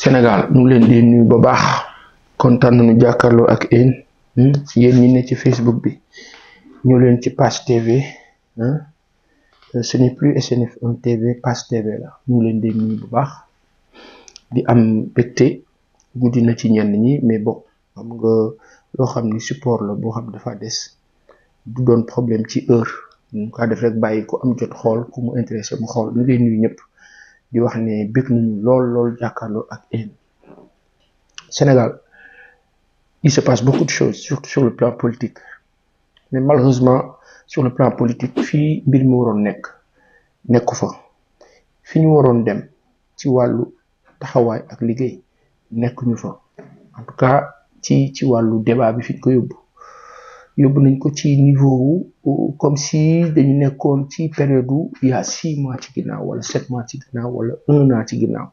Sénégal ñu ngi leen di nuyu ba baax kontaan nañu jàkkaarloo ak yéen ñi ne ci Facebook bi ñëw leen ci Pass TV ce n'est plus SNF1 TV Pass TV la ñu ngi leen di nuyu bu baax di am mbégte guddi na ci ñenn ñi mais bon xam nga loo xam ni support la boo xam dafa des du doon problème ci heure ñu ko def rek bàyyi ko am jot xool ku mu intéressé mu xool ñu ngi leen nuyu ñëpp di wax ne bëgg nañu lool jàkkaarloo ak Sénégal il se passe beaucoup de choses surtout sur le plan politique mais malheureusement sur le plan politique fii mbir mi waroon nekku fa fi ñu waroon dem ci wàllu taxawaay ak liggéey nekkuñu fa en tout cas ci wàllu débat bi fi ñu ko yóbbu nañ ko ci niveau comme si dañu nekkoon ci période il y a 6 mois ci ginnaaw wala 7 mois ci ginnaaw wala 1 an ci ginnaaw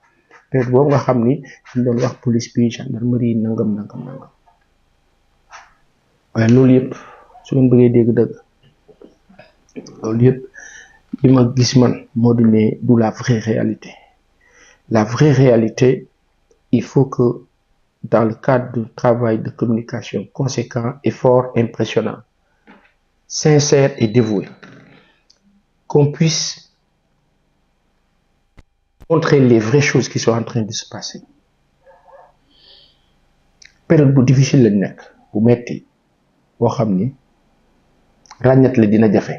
période boobu nga xam ni ñu doon wax police bi gendarmerie nangam waaye loolu yëpp su ngeen bëggee dégg dëgg loolu yëpp li ma gis man moo di ne du la vraie réalité. La vraie réalité, il faut que dans le cadre de travail de communication conséquent et fort, impressionnant, sincère et dévoué, qu'on puisse montrer les vraies choses qui sont en train de se passer. Période bu difficile lañ nekk bu metti boo xam ni ràññat la dina jafe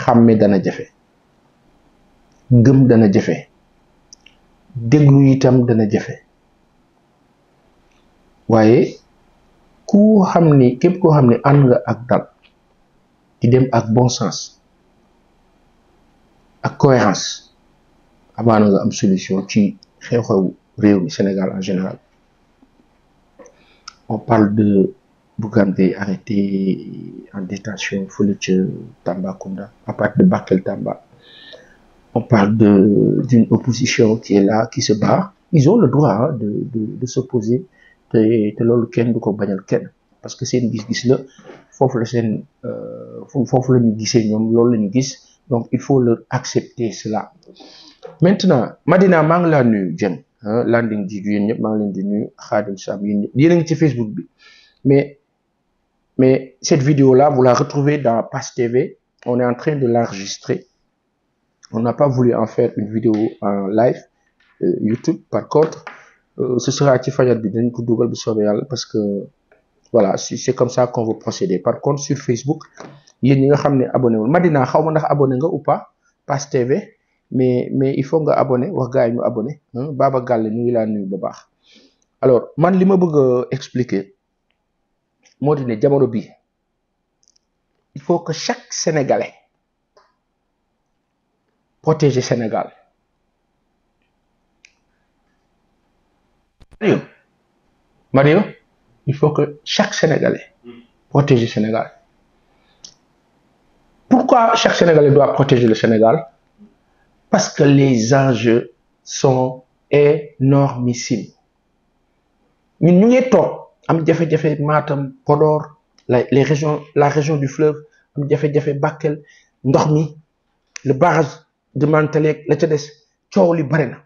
xàmme dana jafe gëm dana jafe déglu itam dana jafe waaye ku xam ni képp koo xam ne ànd nga ak dal di dem ak bon sens ak cohérence amaana nga am solution ci xew-xew réew mi Sénégal en général. On parle de Bougane Gueye arrêté en détention fële ca Tambacounda à partir de Bakel Tamba. On parle d'une opposition qui est là, qui se bat. Ils ont le droit de s'opposer te loolu kenn du ko bañal kenn parce que seen gis-gis la foofu la seen foofu la ñu gisee ñoom loolu la ñu gis donc il faut leur accepter cela. Maintenant Madina maa ngi laa nuyu Dieng landing ji yéen ñëpp maa ngi leen di nuyu Khadim Sam yéen ñëpp yéen a ngi ci Facebook bi mais cette vidéo là vous la retrouvez dans Pass TV. On est en train de l'enregistrer. On n'a pas voulu en faire une vidéo en live YouTube. Par contre ce sera ci fajar bi dañ ko dugal bu soobee yàlla parce que voilà c'est comme ça qu'on veut procéder. Par contre sur Facebook yéen ñi nga xam ne abonné wul Madina xaw ma ndax abonné nga ou pas Pass TV mais il faut nga abonné wax gars yi ñu abonné Baba Gall ñu ngi laa nuyu ba baax. Alors man li ma bëgg a expliquer moo di ne jamono bi il faut que chaque Sénégalais protège Sénégal. Mario, il faut que chaque Sénégalais protège Sénégal. Pourquoi chaque Sénégalais doit protéger le Sénégal? Parce que les enjeux sont énormissimes. Ñun ñu ngi toog am jafe-jafe Matam Podor la région du fleuve am jafe-jafe Bakel ndox mi le barrage de Manteleg la ca des coow li bari na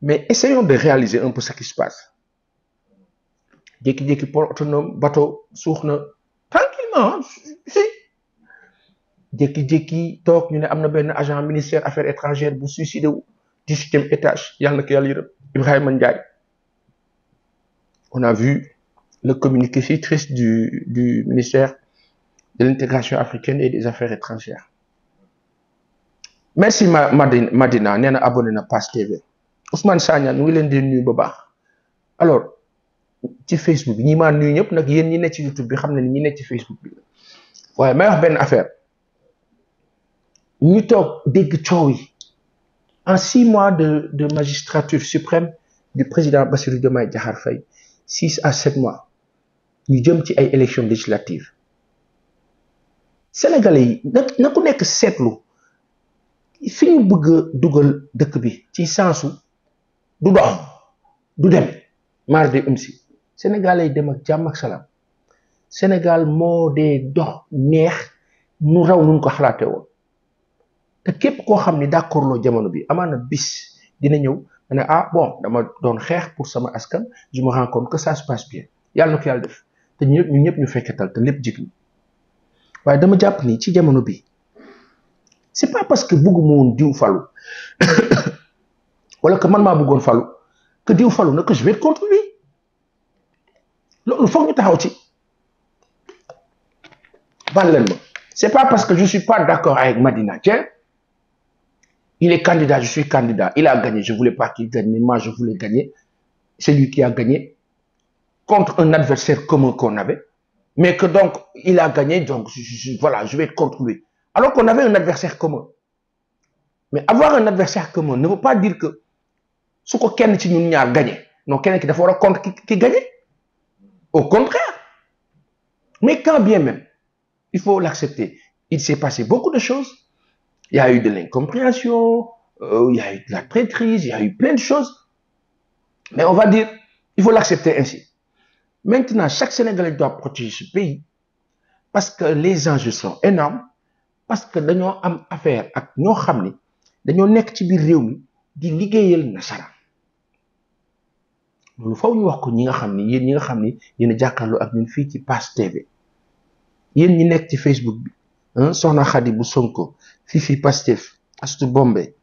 mais essayons de réaliser un peu ce qui se passe. Jékki-jékki port autonome bateau suux na tranquillement si jékki-jékki toog ñu ne am na benn agent ministère affaires étrangères bu suicidé wu 18e étage yàlla na ko yàlla yërëm Ibrahima Ndiaye. On a vu le communiqué si triste du ministère de l'intégration africaine et des affaires étrangères. Merci Madina nee na abonné na Pass TV. Ousmane Sagna ñu ngi leen di nuyu ba baax. Alors ci Facebook bi ñi maa nuyu ñëpp nag yéen ñi nekk ci YouTube bi xam ne ñi nekk ci Facebook bi waaye may wax benn affaire ñu toog dégg coow yi en 6 mois de magistrature suprême du président Bassirou Diomaye Diakhar Faye 6 à 7 mois ñu jëm ci ay élections législatives Sénégalais yi na ku nekk seetlu fi ñu bëgg a dugal dëkk bi ci sensu du dox du dem maar de si Sénégalais yi dem ak jàmm ak salaam Sénégal moo dee dox neex nu raw nuñ ko xalaate woon te képp koo xam ne d'accord loo jamono bi amaana bis dina ñëw ah bon dama doon xeex pour sama askan je me rends compte que ça se passe bien yàlla na ko yàlla def te ñun ñëpp ñu fekketal te lépp jig waaye dama jàpp ni ci jamono bi c'est pas parce que bëgguma woon diw falu wala que man maa bëggoon falu que diw falu na que je vais être contre lui loolu foog ñu taxaw ci bal leen ma c'est pas parce que je suis pas d'accord avec Madina Dieng il est candidat je suis candidat il a gagné je voulais pas qu'il gagne mais moi je voulais gagner c'est lui qui a gagné contre un adversaire commun qu'on avait mais que donc il a gagné donc voilà je vais être contre lui alors qu'on avait un adversaire commun mais avoir un adversaire commun ne veut pas dire que su ko kenn ci ñun ñaar gagné non kenn ki dafa war a contre ki gagné au contraire mais quand bien même il faut l'accepter il s'est passé beaucoup de choses il y a eu de l'incompréhension il y a eu de la traîtrise il y a eu plein de choses mais on va dire il faut l'accepter ainsi maintenant chaque Sénégalais doit protéger ce pays parce que les enjeux sont énormes parce que dañoo am affaire ak ñoo xam ni dañoo nekk ci biir réew mi di liggéeyal nasaraan loolu faw ñu wax ko ñi nga xam ni yéen ñi nga xam ni yéen a jàkkaarloo ak ñun fii ci Pass TV yéen ñi nekk ci Facebook bi Soxna Khady bu Sonko Fifi Pastef Astou Bombe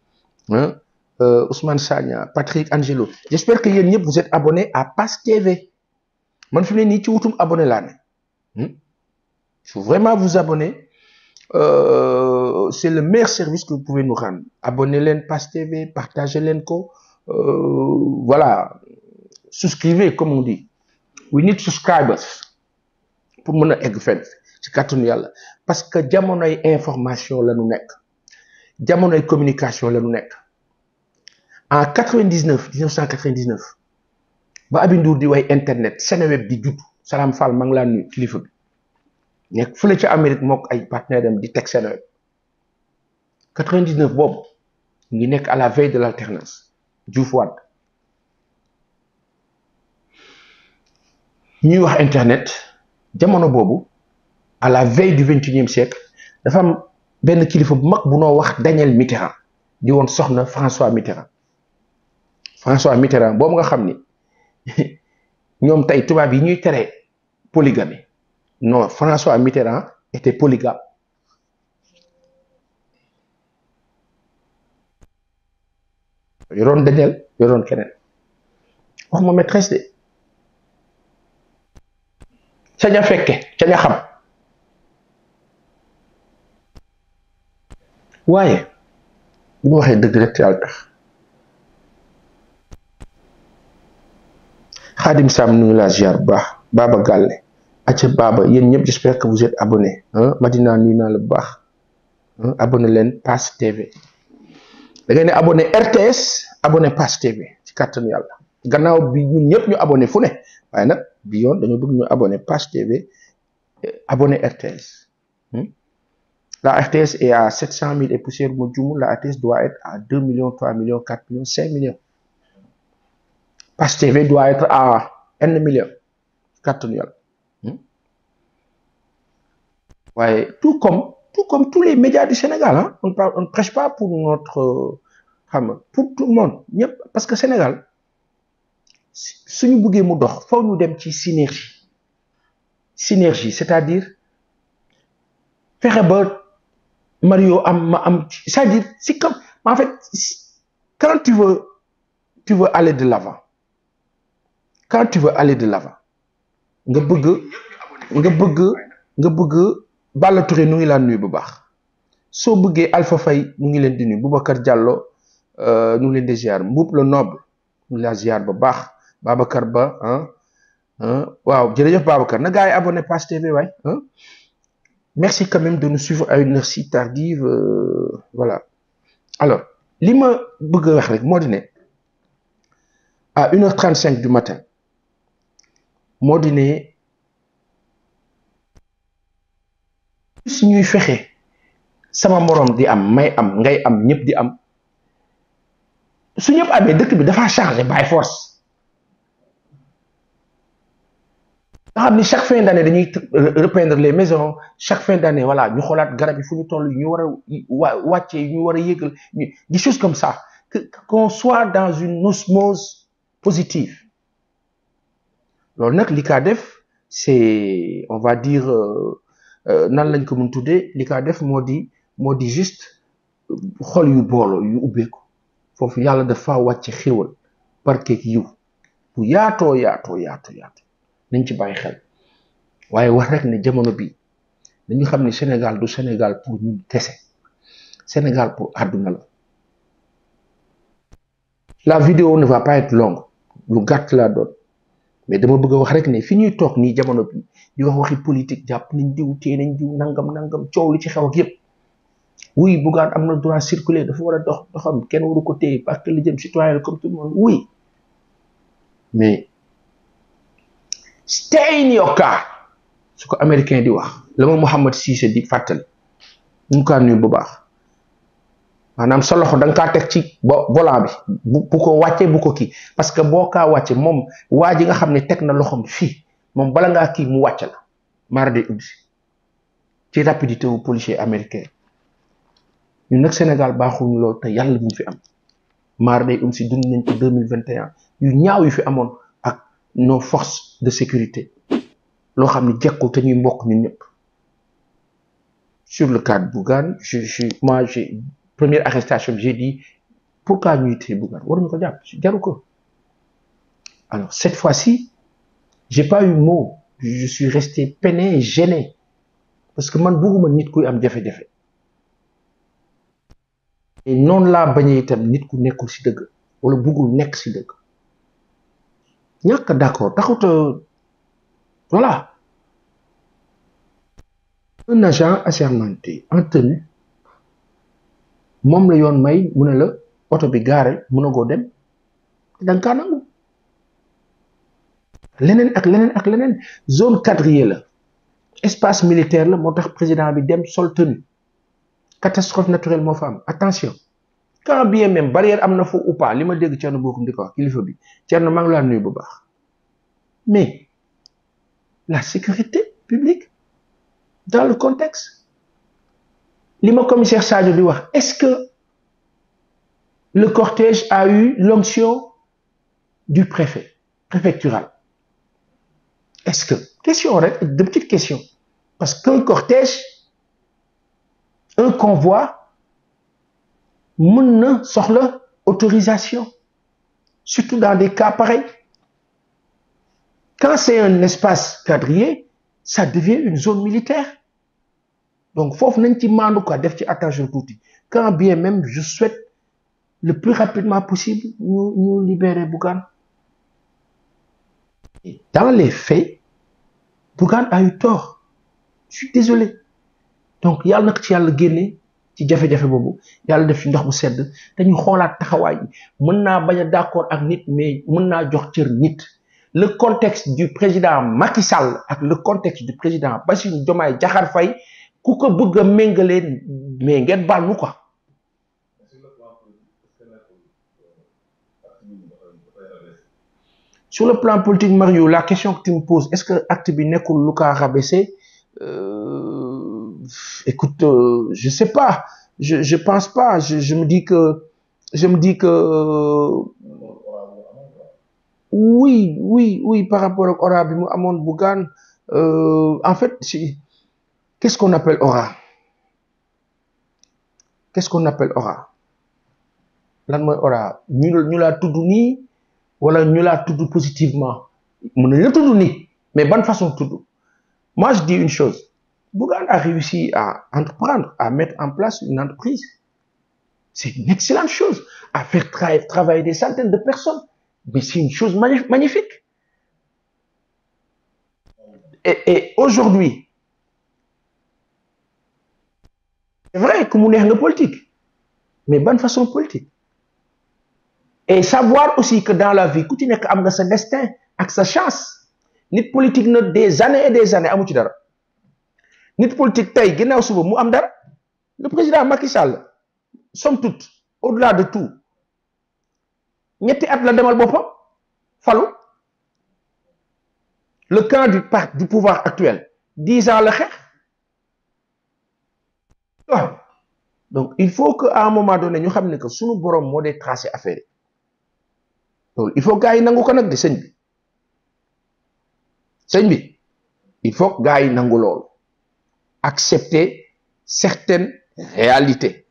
Ousmane Sagna Patrick Angelo j'espère que yéen ñëpp vous êtes abonnés à Pass TV man fi mu ne nii ci wutum abonné laa ne il faut vraiment vous abonner c'est le meilleur service que vous pouvez nous rendre abonnez leen Pass TV partagez leen ko voilà souscrivez comme on dit we need subscribers pour mën a egg fenn ci kàttanu yàlla parce que jamonoy information la ñu nekk jamonoy communication la ñu nekk en 1999 ba Aby Ndour di way internet Seneweb di judd Salam Fall maa ngi laa nuyu kilifa bi nekk fële ca Amérique mook ay partenaire am di teg Seneweb 99 boobu ngi nekk à la veille de l'alternance Diouf Wade ñuy wax internet jamono boobu à la veille du 21e siècle dafa am benn kilifa bu mag bu noo wax Daniel Mitterrand di woon soxna François Mitterrand boobu nga xam ni ñoom tey tubaab yi ñuy tere polygamie non François Mitterrand était polygame yoroon Daniel yoroon keneen wax ma maîtresse de ca ña fekke ca ña xam waaye bu ñu waxee dëgg rek yàlla tax Khadim Sam nu ngi laa ziar bu baax Baba Galle acca Baba yéen ñëpp j'espère que vous êtes abonnés Madina nuyu naa la bu baax abonné leen Pass TV da ngay ne abonné RTS abonné Pass TV ci kàttanu yàlla gannaaw bi ñun ñëpp ñu abonné fu ne waaye nag bi yoon dañoo bëgg ñu abonné Pass TV abonné RTS la RTS est à 700 000 et poussière mo jumu la RTS doit être à 2 millions 3 millions 4 millions 5 millions Pass TV doit être à 1 million kàttanu yàlla waaye tout comme tous les médias du Sénégal on ne prêche pas pour notre pour tout le monde ñëpp parce que Sénégal suñu bëggee mu dox foog ñu dem ci synergie c'est-à-dire fexe ba Mario am ma am c'est-à-dire si comme en fait quand tu veux aller de l'avant quand tu veux aller de l'avant nga bëgg Balla Touré nu ngi laa nuyu bu baax soo bëggee Alpha Faye nu ngi leen di nuyu Boubacar Diallo nu ngi leen di ziar Mboup le Noble nu ngi laa ziar bu baax Babacar Ba waaw jërëjëf Babacar na gars yi abonné Pass TV waay merci quand même de nous suivre à une heure si tardive voilà alors li ma bëgg a wax rek moo di ne à 1h35 du matin moo di ne su ñuy fexe sama morom di am may am ngay am ñëpp di am su ñëpp amee dëkk bi dafa changer by force nga xam ni chaque fin d'année dañuy repeindre les maisons chaque fin d'année voilà ñu xoolaat garab yi fu ñu toll ñu war a wàccee ñu war a yëgal des choses comme ça qu'on soit dans une osmose positive. loolu nag li kaa def c'est on va dire nan lañ ko mën tuddee li kaa def moo di juste xol yu booloo yu ubbeeku foofu yàlla dafa wàcce xéwal barkeeg yiw bu yaatoo nañ ci bàyyi xel waaye wax rek ne jamono bi dañu xam ne Sénégal du Sénégal pour ñun kese Sénégal pour àdduna la vidéo ne va pas être longue lu gàtt laa doon mais dama bëgg a wax rek ne fi ñuy toog nii jamono bi di wax waxi politique jàpp nañ diw tee nañ diw nangam coow li ci xew ak yépp oui Bougane am na droit circuler dafa war a doxam kenn waru ko téye parce que li jëm citoyen comme tout le monde oui mais stay in your car su ko américain di wax la ma Mouhamed Cissé di fàttali ñu kaa nuyu bu baax maanaam sa loxo da nga kaa teg ci volant bi bu ko wàccee bu ko kii parce que boo kaa wàcce moom waa ji nga xam ne teg na loxom fii moom bala ngaa kii mu wàcc la mara de udsi ci rapidité wu policier américain ñun nag Sénégal baaxuñu lool te yàlla bu fi am mara de udsi dund nañ ko 2021 yu ñaaw yu fi amoon ak nos forces de sécurité loo xam ne jekkul te ñuy mbokk ñun ñëpp sur le cas de Bougane moi j'ai première arrestation j'ai dit pourquoi ñuy téye Bougane waruñu ko jàpp jaru ko alors cette fois-ci j'ai pas eu mot je suis resté peiné gêné parce que man bëgguma nit kuy am jafe-jafe et noonu laa bañee itam nit ku nekkul ci dëgg wala bëggul nekk ci dëgg ñàkk d'accord taxuta voilà un agent assermenté en tenue moom la yoon may mu ne la oto bi gaare mun a goo dem danga kaa nangu leneen ak leneen zone quadrillée la espace militaire la moo tax président bi dem sol tenue catastrophe naturelle moo fa am attention quand bien même barrière am na fa ou pas li ma dégg Thierno Bocoum di ko wax kilifa bi Thierno maa ngi laa nuyu bu baax mais la sécurité publique dans le contexte li ma commissaire Sadio di wax est-ce que le cortège a eu l'onction du préfet préfectoral est-ce que question rek de petites questions parce qu'un cortège un convoi mën na soxla autorisation surtout dans des cas pareils quand c'est un espace quadrillé ça devient une zone militaire donc foofu nañ ci maandu quoi def ci attention tuuti quand bien même je souhaite le plus rapidement possible ñu libérer Bougane et dans les faits Bougane a eu tort je suis désolé donc yàlla nag ci yàlla génne ci jafe-jafe boobu yàlla def ci ndox bu sedd dañu xoolaat taxawaay yi mën naa bañ a d'accord ak nit mais mën naa jox cër nit le contexte du président Macky Sall ak le contexte du président Bassirou Diomaye Diakhar Faye ku ko bëgg a méngalee mais ngeen baal mu quoi. Sur le plan politique Mario la question que tu me poses est-ce que acte bi nekkul lu kaa rabaisser écoute je sais pas je pense pas je me dis que oui par rapport ak aura bi mu amoon Bougane en fait qu'est-ce qu'on appelle aura lan mooy aura ñu laa tudd nii wala ñu laa tudd positivement mën nañ la tudd nii mais ban façon tudd moi je dis une chose Bougane a réussi à entreprendre à mettre en place une entreprise c'est une excellente chose à faire travailler des centaines de personnes mais c'est une chose magnifique et aujourd'hui c'est vrai que mu neex nga politique mais bonne façon politique et savoir aussi que dans la vie ku ci nekk am nga sa destin ak sa chance nit politique na des années et des années amu ci dara nit politique tey ginnaaw suba mu am dara le président Macky Sall somme toute au-delà de tout ñetti at la demal boppam falu le camp du pouvoir actuel 10 ans la xeex waaw donc il faut que à un moment donné ñu xam ne que suñu borom moo dee tracé affaire yi loolu il faut gars yi nangu ko nag di sëñ bi il faut gars yi nangu loolu accepter certaines réalités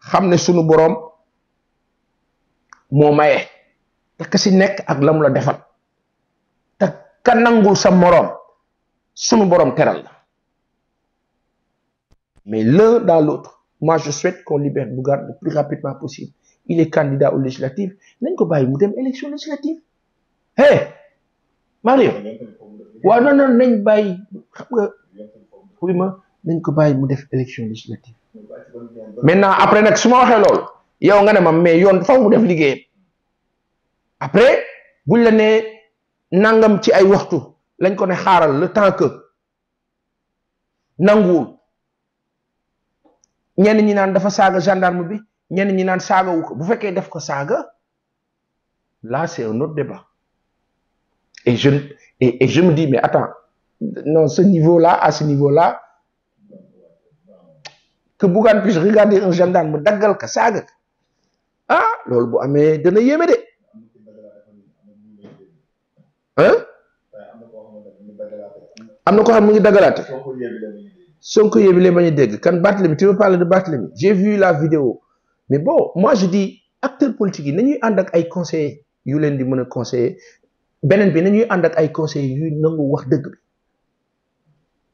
xam ne suñu borom moo maye te ka si nekk ak la mu la defal te ka nangul sa morom sunu borom teral la mais l'un dans l'autre moi je souhaite qu'on libère Bougane le plus rapidement possible il est candidat aux législatives nañ ko bàyyi mu dem élection législative Mario waaw non nañ bàyyi xam nga oui ma nañ ko bàyyi mu def élection législative maintenant après nag su ma waxee loolu yow nga ne ma mais yoon faw mu def liggéeyam après buñ la nee nangam ci ay waxtu lañ ko ne xaaral le temps que nanguwul ñenn ñi naan dafa saaga gendarme bi ñenn ñi naan saaga wu ko bu fekkee def ko saaga là c'est un autre débat et je me dis mais attends non ce niveau-là à ce niveau-là que Bougane puisse regarder un gendarme mu daggal ka saaga ka ah loolu bu amee dana yéeme de am na ko xam mu ngi daggalaate Sonko yébi lee bañ a dégg kan Barthélémy tu veux parler de Barthélémy j'ai vu la vidéo mais bon moi je dis acteurs politiques yi nañuy ànd ak ay conseillers yu leen di mën a conseiller beneen bi nañuy ànd ak ay conseillers yuy nangu wax dëgg bi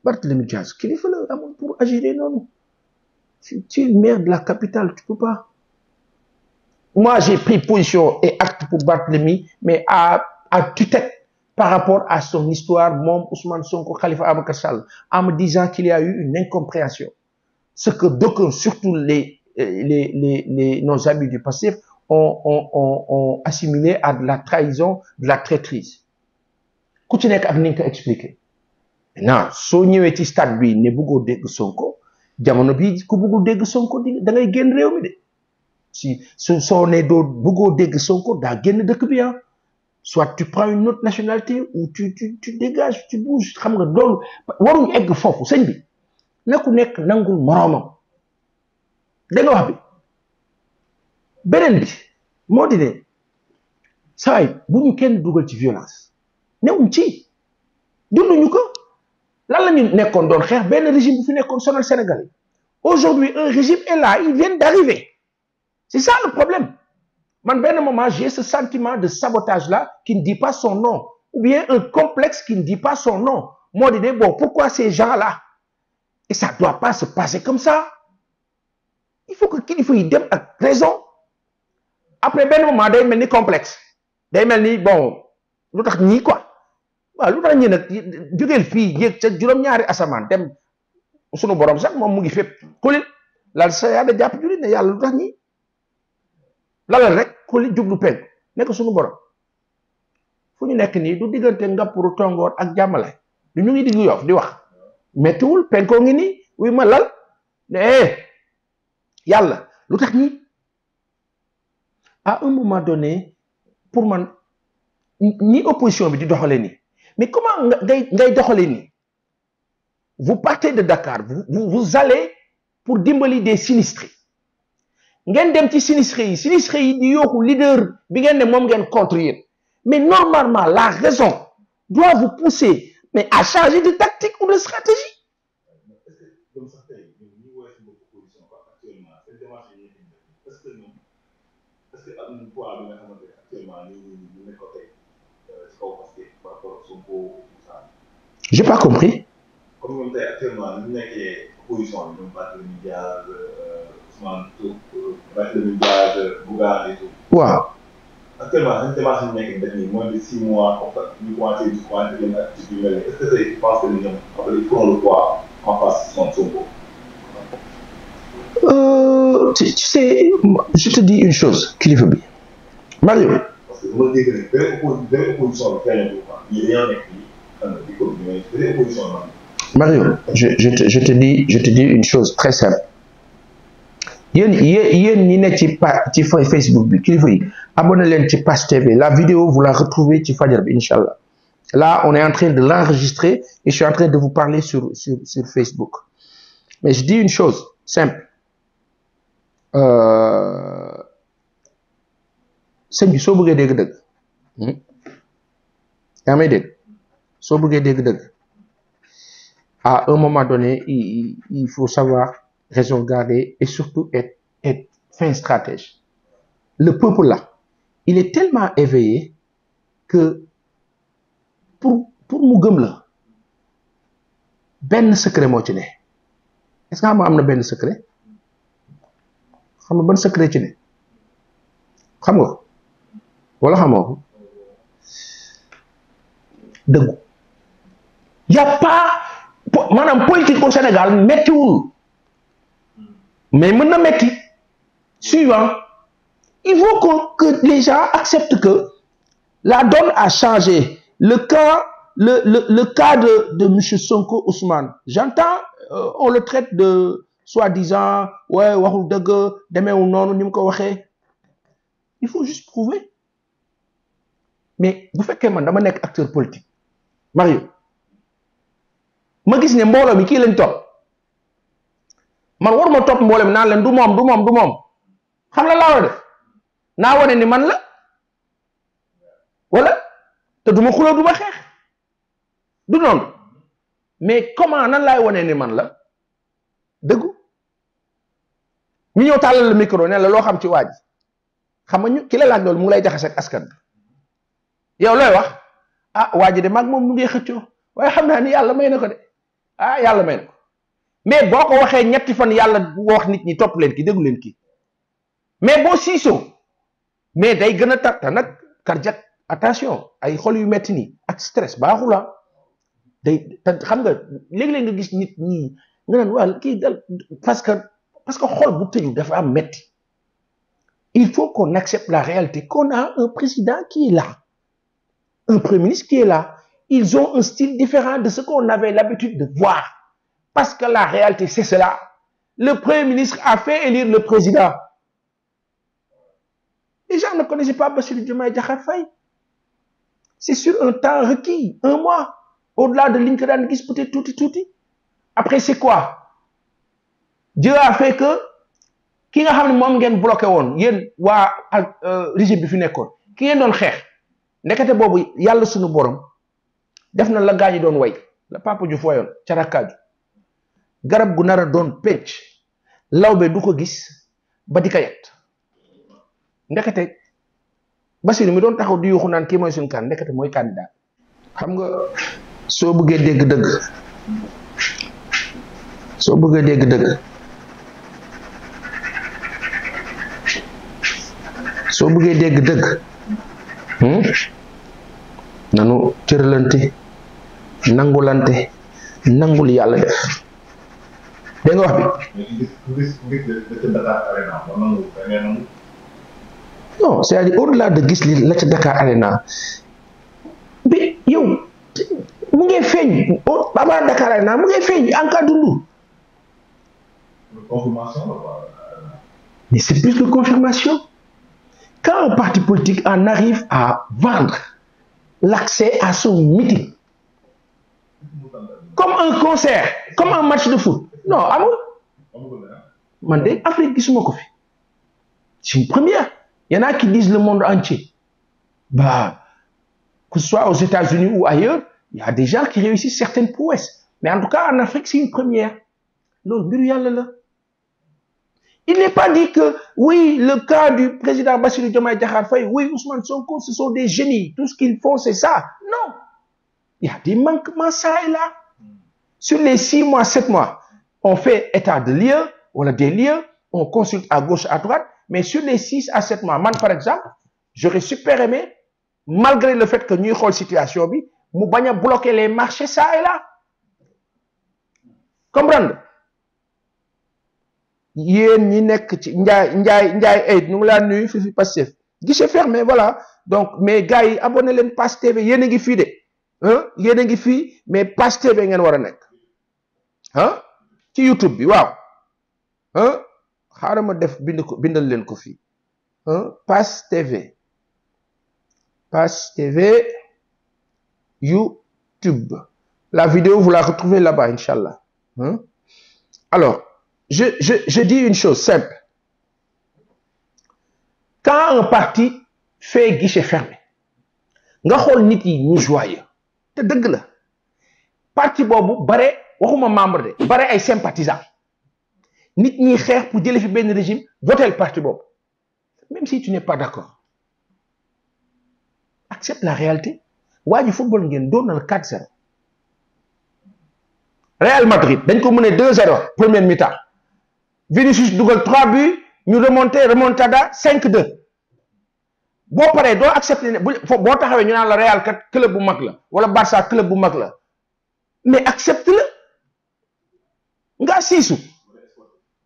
Barthélémy Dias kilifa la amul pour agir noonu tu es maire de la capitale tu peux pas moi j'ai pris position et acte pour Barthélémy mais à tue-tête par rapport à son histoire moom Ousmane Sonko Khalifa Ababacar Sall en me disant qu'il y a eu une incompréhension ce que d'aucuns surtout nos amis du Pastef ont assimilé à de la trahison de la traîtrise ku ci nekk ak ni nga ko expliqué maintenant soo ñëwee ci stade bi ne bëggoo dégg Sonko jamono bi ku bëggul dégg Sonko da ngay génn réew mi de soo ne doo bëggoo dégg Sonko daa génn dëkk bi soit tu prends une autre nationalité ou tu dégages tu bouges xam nga loolu waruñu egg foofu sëñ bi na ku nekk nangul moroomam da nga wax bi beneen bi moo di ne saay bu ñu kenn dugal ci violence newuñ ci dunduñu ko lan la ñu nekkoon doon xeex benn régime bu fi nekkoon sonal Sénégalais aujourd'hui un régime est là ils viennent d'arriver c'est ça le problème man benn moment j'ai ce sentiment de sabotage là qui ne dit pas son nom ou bien un complexe qui ne dit pas son nom moo di ne bon pourquoi ces gens là et ça doit pas se passer comme ça il faut que kilifa yi dem ak raison après benn moment day mel ni complexe day mel ni bon lu tax ñii quoi waaw lu tax ñii nag jógeel fii yéeg ca juróom-ñaari asamaan dem sunu borom sax moom mu ngi fépp xulil lal sa yaa da jàpp jullit ne yàlla lu tax ñii lalal rek xuli jublu penk nekk suñu borom fu ñu nekk nii du diggante Ngappuru Tongoor ak Jàmmalaay du ñu ngi diggu Yoff di wax méttiwul penkoo ngi nii wuy ma lal ne yàlla lu tax ñi à un moment donné pour man ni opposition bi di doxale nii mais comment ngay doxale nii vous partez de Dakar vous allez pour dimbali des sinistrés ngeen dem ci sinistrés yi di yooxu leader bi ngeen ne moom ngeen contre yéen mais normalement la raison doit vous pousser mais à changer de tactique ou de stratégie. J'ai pas compris. Comme actuellement nous nekkee opposition bi ñoom Barthélémy Dias Barthélémy Dias Bougane et tout. waaw. actuellement dañu démarche ñu nekk def nii moins de 6 mois comme ça ñu commencé di commencé génn activité yu mel nii est-ce que tey tu penses que ñoom après ils feront le poids en face de Sonko. Tu sais je te dis une chose kilifa bi Mario. parce que bu ma dégg ne benn opposition bi feeñal ko quoi ñii dañoo nekk nii xam nga di ko mais benn opposition bi. Mario, je te dis une chose très simple. Yéen ñi ne ci Facebook bi kilifa yi abonné leen ci Pass TV la vidéo vous la retrouvez ci fajar bi inchallah. Là on est en train de l'enregistrer et je suis en train de vous parler sur Facebook. Mais je dis une chose simple. sëñ bi soo bëggee dégg dëgg yaa may dégg soo bëggee dégg dëgg à un moment donné il faut savoir raison garder et surtout être fin stratège. Le peuple là il est tellement éveillé que pour mu gëm la benn secret moo ci ne est-ce que xam nga am na benn secret xam nga ban secret ci ne xam nga wala xamoo ko dëggu y a pas maanaam politique au Sénégal méttiwul mais mën na métti suivant il faut que les gens acceptent que la donne a changé le cas de monsieur Sonko Ousmane j'entends on le traite de soi-disant ouais waxul dëgg demeewul noonu ni mu ko waxee il faut juste prouver mais bu fekkee man dama nekk acteur politique Mario ma gis ne mbooloo mi kii lañ topp man waruma topp mbooloo mi naan leen du moom xam la laa war a def naa wane ni man la wala te du ma xuloo du ma xeex du noonu mais comment nan laay wane ni man la dëggu ñu ñëw tàllal le micro ne la loo xam ci waa ji xam nga ñu ki la laaj loolu mu ngi lay jaxase ak askan bi yow looy wax ah waa ji de mag moom mu ngi xëccoo waaye xam naa ni yàlla may na ko de ah yàlla may na ko mais boo ko waxee ñetti fan yàlla bu wax nit ñi topp leen ki déglu leen kii mais boo siisoo mais day gën a tar te nag cardiaque attention ay xol yu metti nii ak stress baaxula day te xam nga léeg-léeg nga gis nit ñi nga naan waa kii dal parce que xol bu tëju dafa am metti il faut qu'on accepte la réalité qu'on a un président qui est là un premier ministre qui est là ils ont un style différent de ce qu'on avait l'habitude de voir parce que la réalité c'est cela le premier ministre a fait élire le président les gens ne connaissaient pas Bassirou Diomaye Diakhar Faye c'est sur un temps requis 1 mois au-delà de liñ ko daan gis peut-être tuuti après c'est quoi Dieu a fait que ki nga xam ne moom ngeen bloqué woon yéen waa ak régime bi fi nekkoon ki ngeen doon xeex ndekete boobu yàlla suñu borom def na la gaañu doon way la Papa Diouf wayoon ca rakkaaju garab gu nar a doon penc lawbe du ko gis ba di ko yet ndekete Bassirou mi doon taxaw di yuuxu naan kii mooy suñu kan ndekete mooy candidat xam nga soo bëggee dégg dëgg nanu cëralante nangulante nangul yàlla def dégg nga wax bi non c'est-à-dire au-delà de gis li la ca Dakar Arena bi yow mu ngi feeñ baba Dakar Arena mu ngi feeñ en cas dundu mais c'est plus de confirmation quand un parti politique en arrive à vendre l'accès à son meeting comme un concert comme un match de foot non amul man de Afrique gisuma ko fi c'est une première. Il y en a qui disent le monde entier. Bah, que ce soit aux États-Unis ou ailleurs, il y a des gens qui réussissent certaines prouesses. Mais en tout cas, en Afrique, c'est une première. Il n'est pas dit que, oui, le cas du président Bassirou Diomaye Diakhar Faye, oui, Ousmane Sonko, ce sont des génies. Tout ce qu'ils font, c'est ça. Non. Il y a des manquements, ça et là. Sur les 6 mois, 7 mois, on fait état de lieux, on a des lieux, on consulte à gauche, à droite. Mais sur les 6 à 7 mois, man, par exemple, j'aurais super aimé, malgré le fait que nous avons une situation, nous avons bloqué les marchés, ça et là. Comprendre? Yen ñi nekk ci Ndiaye nous la nuit fi Pastef guichet fermé voilà donc mais gars yi abonné leen Pass TV yéen a ngi fii de yéen a ngi fii mais Pass TV ngeen war a nekk ci YouTube bi waaw xaaral ma def bindal leen ko fii Pass TV YouTube la vidéo vous la retrouvez là-bas inchallah alors je dis une chose simple quand un parti fait guichet fermé nga xool nit yi ñu joyeux te dëgg la parti boobu bare waxuma membre de bare ay sympathisants nit ñi xeex pour jële fi benn régime voter le parti boobu même si tu n'es pas d'accord accepte la réalité waa ji football ngeen doon na la 4-0 Real Madrid dañ ko mëne 2-0 première mi-temps Vinicius dugal 3 buts ñu remontada 5-2 boo paree doo accepter ne boo taxawee ñu naan la Real kat club bu mag la wala Barça club bu mag la mais accepte la nga siisu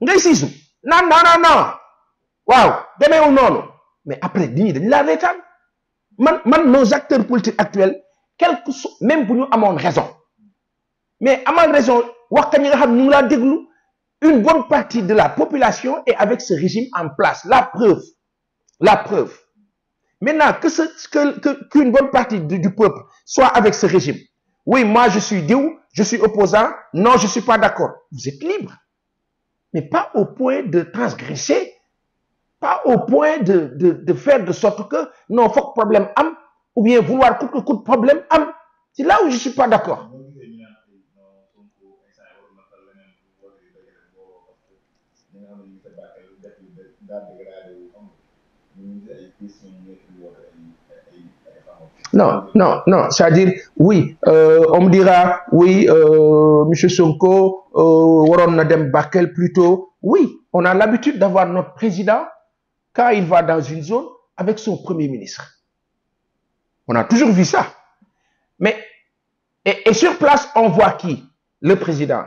ngay siisu non waaw demeewul noonu mais après nit ñi dañ laa reetaan man nos acteurs politiques actuels quelque soit même bu ñu amoon raison mais amal raison wax ka ñi nga xam ñu ngi laa déglu une bonne partie de la population est avec ce régime en place la preuve maintenant qu'une bonne partie du peuple soit avec ce régime oui moi je suis diou je suis opposant non je suis pas d'accord vous êtes libre mais pas au point de transgresser pas au point de faire de sorte que non faut que problème am ou bien vouloir coûte que coûte problème am c'est là où je suis pas d'accord non c'est-à-dire oui on me dira oui monsieur Sonko waroon na dem Bakel plutôt oui on a l'habitude d'avoir notre président quand il va dans une zone avec son premier ministre on a toujours vu ça mais et sur place on voit qui le président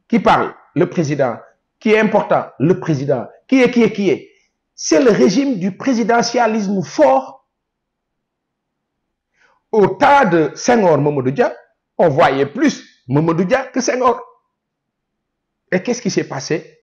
qui parle le président qui est important le président qui est c'est le régime du présidentialisme fort. Au temps de Senghor Mamadou Dia, on voyait plus Mamadou Dia que Senghor. Et qu'est-ce qui s'est passé?